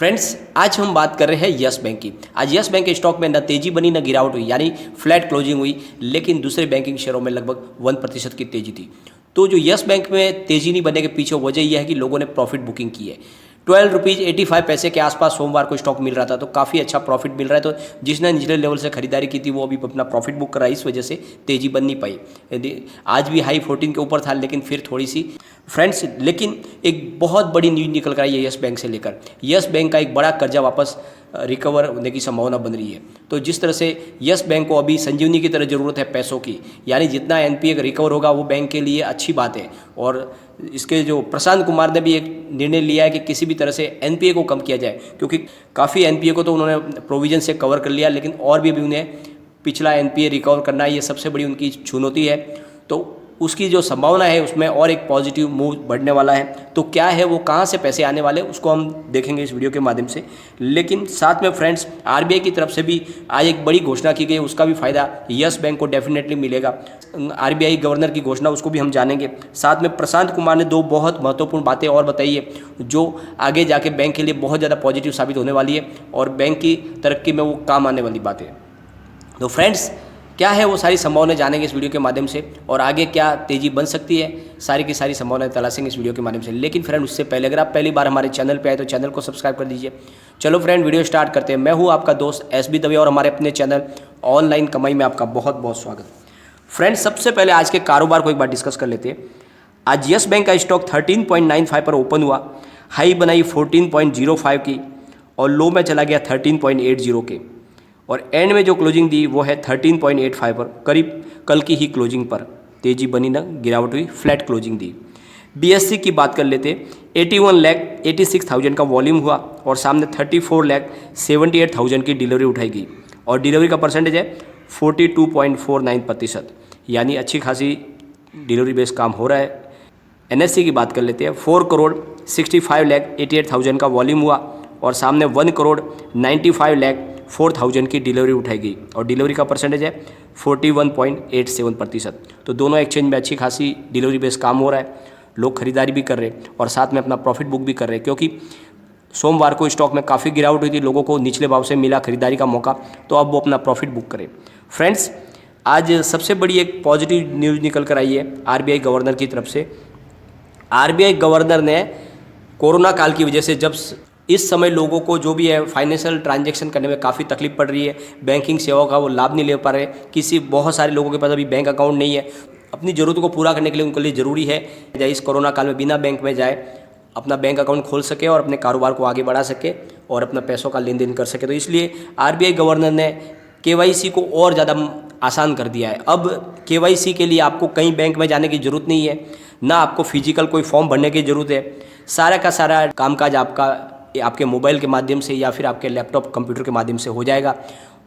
Friends, आज हम बात कर रहे हैं यस बैंक की। आज यस बैंक के स्टॉक में न तेजी बनी न गिरावट हुई, यानी फ्लैट क्लोजिंग हुई, लेकिन दूसरे बैंकिंग शेयरों में लगभग 1% की तेजी थी। तो जो यस बैंक में तेजी नहीं बनने के पीछे वजह यह है कि लोगों ने प्रॉफिट बुकिंग की है। 12 रुपीज़ 85 के आसपास सोमवार को स्टॉक मिल रहा था, तो काफ़ी अच्छा प्रॉफिट मिल रहा है। तो जिसने निचले लेवल से खरीदारी की थी वो अभी अपना प्रॉफिट बुक करा, इस वजह से तेजी बन नहीं पाई। आज भी हाई 14 के ऊपर था, लेकिन फिर थोड़ी सी फ्रेंड्स, लेकिन एक बहुत बड़ी न्यूज निकल कर आई है यस बैंक से लेकर। यस बैंक का एक बड़ा कर्जा वापस रिकवर होने की संभावना बन रही है। तो जिस तरह से यस बैंक को अभी संजीवनी की तरह ज़रूरत है पैसों की, यानी जितना एनपीए रिकवर होगा वो बैंक के लिए अच्छी बात है। और इसके जो प्रशांत कुमार ने भी एक निर्णय लिया है कि किसी भी तरह से एनपीए को कम किया जाए, क्योंकि काफ़ी एनपीए को तो उन्होंने प्रोविजन से कवर कर लिया, लेकिन और भी उन्हें पिछला एनपीए रिकवर करना, ये सबसे बड़ी उनकी चुनौती है। तो उसकी जो संभावना है उसमें और एक पॉजिटिव मूव बढ़ने वाला है। तो क्या है वो, कहाँ से पैसे आने वाले, उसको हम देखेंगे इस वीडियो के माध्यम से। लेकिन साथ में फ्रेंड्स, आरबीआई की तरफ से भी आज एक बड़ी घोषणा की गई, उसका भी फायदा यस बैंक को डेफिनेटली मिलेगा। आरबीआई गवर्नर की घोषणा, उसको भी हम जानेंगे। साथ में प्रशांत कुमार ने दो बहुत महत्वपूर्ण बातें और बताई है, जो आगे जाके बैंक के लिए बहुत ज़्यादा पॉजिटिव साबित होने वाली है और बैंक की तरक्की में वो काम आने वाली बातें। तो फ्रेंड्स, क्या है वो सारी संभावनाएं जानेंगे इस वीडियो के माध्यम से, और आगे क्या तेजी बन सकती है, सारी की सारी संभावनाएं तलाशेंगे इस वीडियो के माध्यम से। लेकिन फ्रेंड, उससे पहले अगर आप पहली बार हमारे चैनल पे आए तो चैनल को सब्सक्राइब कर दीजिए। चलो फ्रेंड, वीडियो स्टार्ट करते हैं। मैं हूँ आपका दोस्त एसबी दवे और हमारे अपने चैनल ऑनलाइन कमाई में आपका बहुत बहुत स्वागत। फ्रेंड्स, सबसे पहले आज के कारोबार को एक बार डिस्कस कर लेते हैं। आज यस बैंक का स्टॉक 13.95 पर ओपन हुआ, हाई बनाई 14.05 की और लो में चला गया 13.80 के, और एंड में जो क्लोजिंग दी वो है 13.85 पर, करीब कल की ही क्लोजिंग पर। तेजी बनी ना गिरावट हुई, फ्लैट क्लोजिंग दी। बीएससी की बात कर लेते, 81,86,000 का वॉल्यूम हुआ और सामने 34,78,000 की डिलीवरी उठाई गई, और डिलीवरी का परसेंटेज है 42.49%, यानी अच्छी खासी डिलीवरी बेस्ड काम हो रहा है। एनएससी की बात कर लेते हैं, 4,65,88,000 का वॉल्यूम हुआ और सामने 1,95,04,000 की डिलीवरी उठाई गई, और डिलीवरी का परसेंटेज है 41.87%। तो दोनों एक्सचेंज में अच्छी खासी डिलीवरी बेस्ड काम हो रहा है, लोग खरीदारी भी कर रहे हैं और साथ में अपना प्रॉफिट बुक भी कर रहे हैं, क्योंकि सोमवार को स्टॉक में काफ़ी गिरावट हुई थी, लोगों को निचले भाव से मिला खरीदारी का मौका, तो अब वो अपना प्रॉफिट बुक करें। फ्रेंड्स, आज सबसे बड़ी एक पॉजिटिव न्यूज़ निकल कर आई है आरबीआई गवर्नर की तरफ से। आरबीआई गवर्नर ने कोरोना काल की वजह से, जब इस समय लोगों को जो भी है फाइनेंशियल ट्रांजैक्शन करने में काफ़ी तकलीफ पड़ रही है, बैंकिंग सेवाओं का वो लाभ नहीं ले पा रहे, बहुत सारे लोगों के पास अभी बैंक अकाउंट नहीं है, अपनी ज़रूरतों को पूरा करने के लिए उनके लिए ज़रूरी है इस कोरोना काल में बिना बैंक में जाए अपना बैंक अकाउंट खोल सके और अपने कारोबार को आगे बढ़ा सके और अपना पैसों का लेन देन कर सके। तो इसलिए आरबीआई गवर्नर ने केवाईसी को और ज़्यादा आसान कर दिया है। अब केवाईसी के लिए आपको कहीं बैंक में जाने की ज़रूरत नहीं है, ना आपको फिजिकल कोई फॉर्म भरने की ज़रूरत है। सारा का सारा कामकाज आपके मोबाइल के माध्यम से या फिर आपके लैपटॉप कंप्यूटर के माध्यम से हो जाएगा,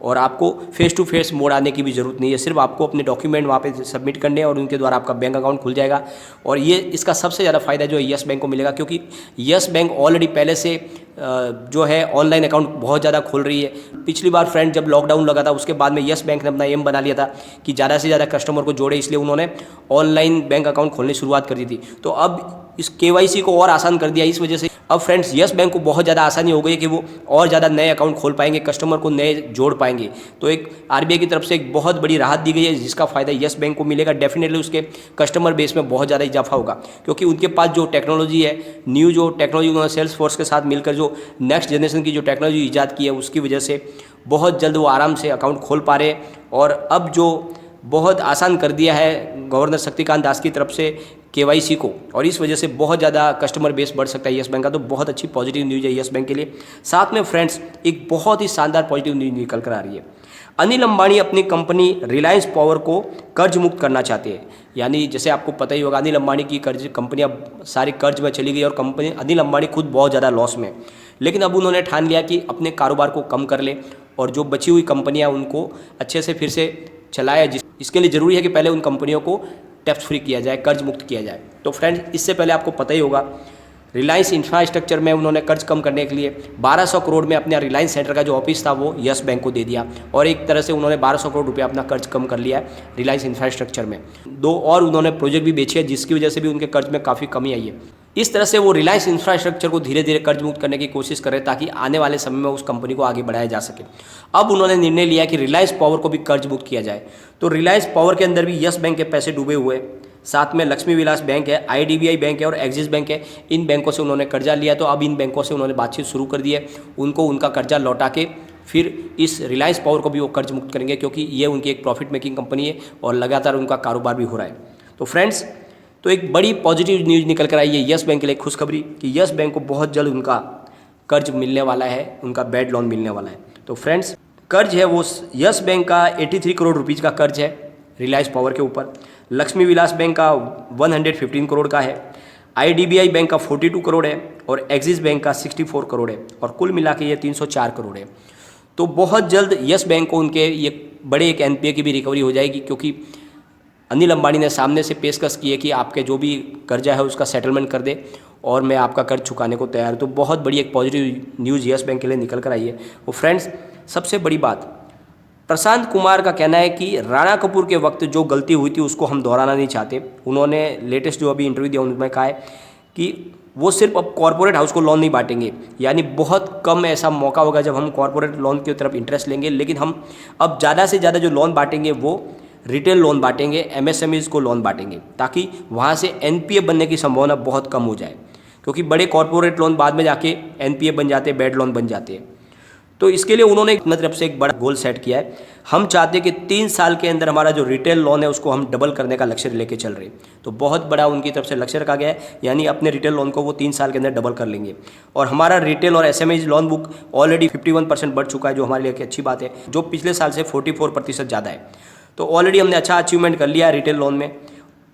और आपको फेस टू फेस मोड आने की भी ज़रूरत नहीं है। सिर्फ आपको अपने डॉक्यूमेंट वहाँ पे सबमिट करने हैं और उनके द्वारा आपका बैंक अकाउंट खुल जाएगा। और ये इसका सबसे ज़्यादा फ़ायदा जो है यस बैंक को मिलेगा, क्योंकि यस बैंक ऑलरेडी पहले से जो है ऑनलाइन अकाउंट बहुत ज़्यादा खोल रही है। पिछली बार फ्रेंड, जब लॉकडाउन लगा था उसके बाद में यस बैंक ने अपना एम बना लिया था कि ज़्यादा से ज़्यादा कस्टमर को जोड़े, इसलिए उन्होंने ऑनलाइन बैंक अकाउंट खोलने की शुरुआत कर दी थी। तो अब इस केवाईसी को और आसान कर दिया, इस वजह से अब फ्रेंड्स यस बैंक को बहुत ज़्यादा आसानी हो गई कि वो और ज़्यादा नए अकाउंट खोल पाएंगे, कस्टमर को नए जोड़ पाएंगे। तो एक आरबीआई की तरफ से एक बहुत बड़ी राहत दी गई है, जिसका फ़ायदा यस बैंक को मिलेगा। डेफिनेटली उसके कस्टमर बेस में बहुत ज़्यादा इजाफा होगा, क्योंकि उनके पास जो टेक्नोलॉजी है, न्यू जो टेक्नोलॉजी उन्होंने सेल्स फोर्स के साथ मिलकर जो नेक्स्ट जनरेशन की जो टेक्नोलॉजी ईजाद की है, उसकी वजह से बहुत जल्द वो आराम से अकाउंट खोल पा रहे हैं। और अब जो बहुत आसान कर दिया है गवर्नर शक्तिकांत दास की तरफ से केवाईसी को, और इस वजह से बहुत ज़्यादा कस्टमर बेस बढ़ सकता है यस बैंक का। तो बहुत अच्छी पॉजिटिव न्यूज़ है यस बैंक के लिए। साथ में फ्रेंड्स, एक बहुत ही शानदार पॉजिटिव न्यूज़ निकल कर आ रही है। अनिल अंबानी अपनी कंपनी रिलायंस पावर को कर्ज मुक्त करना चाहते हैं। यानी जैसे आपको पता ही होगा, अनिल अंबानी की कर्ज कंपनियां सारी कर्ज में चली गई और कंपनी अनिल अंबानी खुद बहुत ज़्यादा लॉस में। लेकिन अब उन्होंने ठान लिया कि अपने कारोबार को कम कर ले और जो बची हुई कंपनियां उनको अच्छे से फिर से चलाया। इसके लिए ज़रूरी है कि पहले उन कंपनियों को टैक्स फ्री किया जाए, कर्ज मुक्त किया जाए। तो फ्रेंड्स, इससे पहले आपको पता ही होगा, रिलायंस इंफ्रास्ट्रक्चर में उन्होंने कर्ज कम करने के लिए 1200 करोड़ में अपने रिलायंस सेंटर का जो ऑफिस था वो यस बैंक को दे दिया, और एक तरह से उन्होंने 1200 करोड़ रुपया अपना कर्ज कम कर लिया है रिलायंस इंफ्रास्ट्रक्चर में। दो और उन्होंने प्रोजेक्ट भी बेचे हैं, जिसकी वजह से भी उनके कर्ज में काफ़ी कमी आई है। इस तरह से वो रिलायंस इंफ्रास्ट्रक्चर को धीरे धीरे कर्ज मुक्त करने की कोशिश कर रहे हैं ताकि आने वाले समय में उस कंपनी को आगे बढ़ाया जा सके। अब उन्होंने निर्णय लिया कि रिलायंस पावर को भी कर्ज मुक्त किया जाए। तो रिलायंस पावर के अंदर भी यस बैंक के पैसे डूबे हुए हैं, साथ में लक्ष्मी विलास बैंक है, IDBI बैंक है और एक्सिस बैंक है। इन बैंकों से उन्होंने कर्जा लिया। तो अब इन बैंकों से उन्होंने बातचीत शुरू कर दी है, उनको उनका कर्जा लौटा के फिर इस रिलायंस पावर को भी वो कर्ज मुक्त करेंगे, क्योंकि ये उनकी एक प्रॉफिट मेकिंग कंपनी है और लगातार उनका कारोबार भी हो रहा है। तो फ्रेंड्स, तो एक बड़ी पॉजिटिव न्यूज़ निकल कर आई है यस बैंक के लिए खुशखबरी कि यस बैंक को बहुत जल्द उनका कर्ज मिलने वाला है, उनका बैड लोन मिलने वाला है। तो फ्रेंड्स, कर्ज है वो यस बैंक का 83 करोड़ रुपीज़ का कर्ज है रिलायंस पावर के ऊपर, लक्ष्मी विलास बैंक का 115 करोड़ का है, IDBI बैंक का 42 करोड़ है और एक्सिस बैंक का 64 करोड़ है और कुल मिला के ये 304 करोड़ है। तो बहुत जल्द यस बैंक को उनके ये बड़े एक NPA की भी रिकवरी हो जाएगी, क्योंकि अनिल अंबानी ने सामने से पेशकश की है कि आपके जो भी कर्जा है उसका सेटलमेंट कर दे और मैं आपका कर्ज चुकाने को तैयार हूँ। तो बहुत बड़ी एक पॉजिटिव न्यूज़ यस बैंक के लिए निकल कर आई है। वो फ्रेंड्स, सबसे बड़ी बात, प्रशांत कुमार का कहना है कि राणा कपूर के वक्त जो गलती हुई थी उसको हम दोहराना नहीं चाहते। उन्होंने लेटेस्ट जो अभी इंटरव्यू दिया उनमें कहा है कि वो सिर्फ अब कॉर्पोरेट हाउस को लोन नहीं बांटेंगे, यानी बहुत कम ऐसा मौका होगा जब हम कॉर्पोरेट लोन की तरफ इंटरेस्ट लेंगे, लेकिन हम अब ज़्यादा से ज़्यादा जो लोन बांटेंगे वो रिटेल लोन बांटेंगे, MSMEs को लोन बांटेंगे, ताकि वहाँ से NPA बनने की संभावना बहुत कम हो जाए, क्योंकि बड़े कॉर्पोरेट लोन बाद में जाके NPA बन जाते हैं, बैड लोन बन जाते हैं। तो इसके लिए उन्होंने अपनी तरफ से एक बड़ा गोल सेट किया है। हम चाहते हैं कि 3 साल के अंदर हमारा जो रिटेल लोन है उसको हम डबल करने का लक्ष्य लेके चल रहे हैं। तो बहुत बड़ा उनकी तरफ से लक्ष्य रखा गया है, यानी अपने रिटेल लोन को वो 3 साल के अंदर डबल कर लेंगे। और हमारा रिटेल और SME लोन बुक ऑलरेडी 51% बढ़ चुका है, जो हमारे लिए एक अच्छी बात है, जो पिछले साल से 44% ज़्यादा है। तो ऑलरेडी हमने अच्छा अचीवमेंट कर लिया है रिटेल लोन में,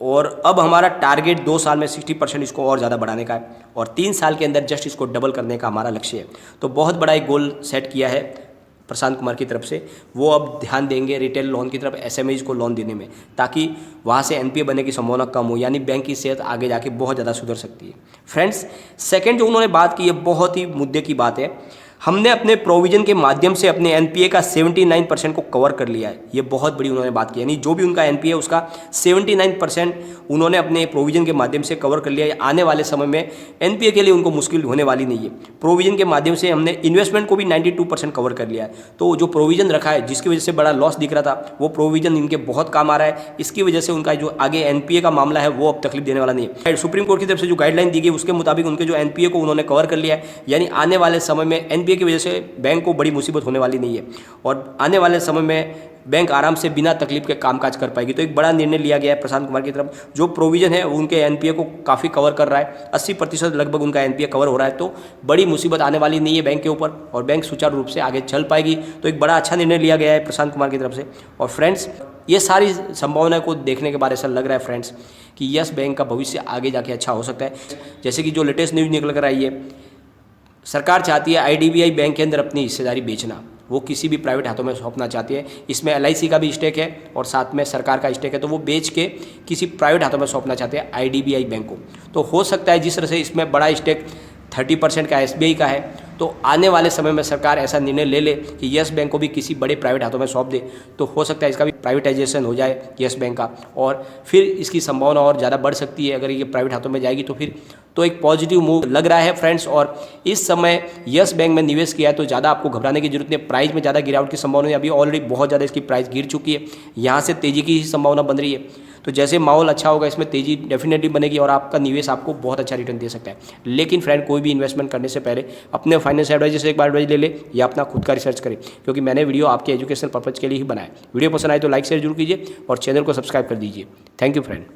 और अब हमारा टारगेट 2 साल में 60% इसको और ज़्यादा बढ़ाने का है और 3 साल के अंदर जस्ट इसको डबल करने का हमारा लक्ष्य है। तो बहुत बड़ा एक गोल सेट किया है प्रशांत कुमार की तरफ से। वो अब ध्यान देंगे रिटेल लोन की तरफ, SMEs को लोन देने में, ताकि वहाँ से NPA बनने की संभावना कम हो, यानी बैंक की सेहत आगे जाके बहुत ज़्यादा सुधर सकती है। फ्रेंड्स, सेकेंड जो उन्होंने बात की है बहुत ही मुद्दे की बात है। हमने अपने प्रोविज़न के माध्यम से अपने NPA का 79% को कवर कर लिया है। ये बहुत बड़ी उन्होंने बात की, यानी जो भी उनका NPA है उसका 79% उन्होंने अपने प्रोविज़न के माध्यम से कवर कर लिया है। आने वाले समय में NPA के लिए उनको मुश्किल होने वाली नहीं है। प्रोविज़न के माध्यम से हमने इन्वेस्टमेंट को भी 92% कवर कर लिया है। तो जो प्रोविज़न रखा है जिसकी वजह से बड़ा लॉस दिख रहा था, वो प्रोविज़न इनके बहुत काम आ रहा है। इसकी वजह से उनका जो आगे NPA का मामला है वो अब तकलीफ देने वाला नहीं है। सुप्रीम कोर्ट की तरफ से जो गाइडलाइन दी गई उसके मुताबिक उनके जो NPA को उन्होंने कवर कर लिया है, यानी आने वाले समय में NPA की वजह से बैंक को बड़ी मुसीबत होने वाली नहीं है और आने वाले समय में बैंक आराम से बिना तकलीफ के कामकाज कर पाएगी। तो एक बड़ा निर्णय लिया गया है प्रशांत कुमार की तरफ। जो प्रोविज़न है उनके NPA को काफ़ी कवर कर रहा है, 80% लगभग उनका NPA कवर हो रहा है। तो बड़ी मुसीबत आने वाली नहीं है बैंक के ऊपर और बैंक सुचारू रूप से आगे चल पाएगी। तो एक बड़ा अच्छा निर्णय लिया गया है प्रशांत कुमार की तरफ से। और फ्रेंड्स, ये सारी संभावना को देखने के बाद ऐसा लग रहा है फ्रेंड्स कि यस बैंक का भविष्य आगे जाके अच्छा हो सकता है। जैसे कि जो लेटेस्ट न्यूज़ निकल कर आई है, सरकार चाहती है IDBI बैंक के अंदर अपनी हिस्सेदारी बेचना, वो किसी भी प्राइवेट हाथों में सौंपना चाहती है। इसमें LIC का भी स्टेक है और साथ में सरकार का स्टेक है, तो वो बेच के किसी प्राइवेट हाथों में सौंपना चाहते हैं IDBI बैंक को। तो हो सकता है जिस तरह से इसमें बड़ा स्टेक 30% का SBI का है, तो आने वाले समय में सरकार ऐसा निर्णय ले ले कि यस बैंक को भी किसी बड़े प्राइवेट हाथों में सौंप दे, तो हो सकता है इसका भी प्राइवेटाइजेशन हो जाए यस बैंक का, और फिर इसकी संभावना और ज़्यादा बढ़ सकती है। अगर ये प्राइवेट हाथों में जाएगी तो फिर तो एक पॉजिटिव मूव लग रहा है फ्रेंड्स। और इस समय यस बैंक में निवेश किया है तो ज़्यादा आपको घबराने की जरूरत नहीं। प्राइस में ज़्यादा गिरावट की संभावना है, अभी ऑलरेडी बहुत ज़्यादा इसकी प्राइस गिर चुकी है, यहाँ से तेज़ी की संभावना बन रही है। तो जैसे माहौल अच्छा होगा इसमें तेज़ी डेफिनेटली बनेगी और आपका निवेश आपको बहुत अच्छा रिटर्न दे सकता है। लेकिन फ्रेंड, कोई भी इन्वेस्टमेंट करने से पहले अपने फाइनेंस एडवाइजर से एक बार एडवाइस ले ले या अपना खुद का रिसर्च करें, क्योंकि मैंने वीडियो आपके एजुकेशनल पर्पज़ के लिए ही बनाया। वीडियो पसंद आए तो लाइक शेयर जरूर कीजिए और चैनल को सब्सक्राइब कर दीजिए। Thank you friend.